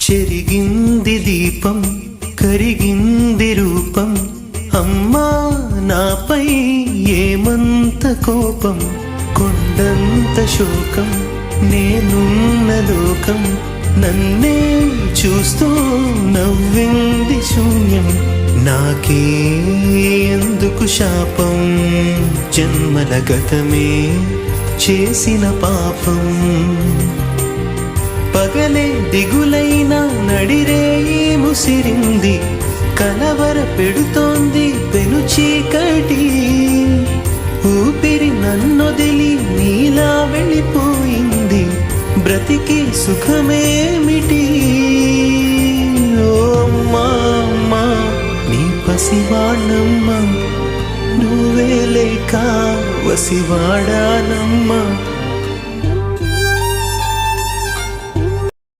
చెరిగింది దీపం కరిగింది రూపం అమ్మా నాపై ఏమంత కోపం కొండంత శోకం నేనున్న లోకం నన్నే చూస్తూ నవ్వింది శూన్యం నాకే ఎందుకు శాపం జన్మల గతమే చేసిన పాపం పగలే దిగులైన నడిరేయి ముసిరింది కలవర పెడుతోంది పెను చీకటి ఊపిరి నన్నొదిలి నీలా వెళ్ళిపోయింది బ్రతికి సుఖమేమిటి ఓ అమ్మా అమ్మా నీ పసివాణమ్మ నువ్వే లేక వసివాడానమ్మా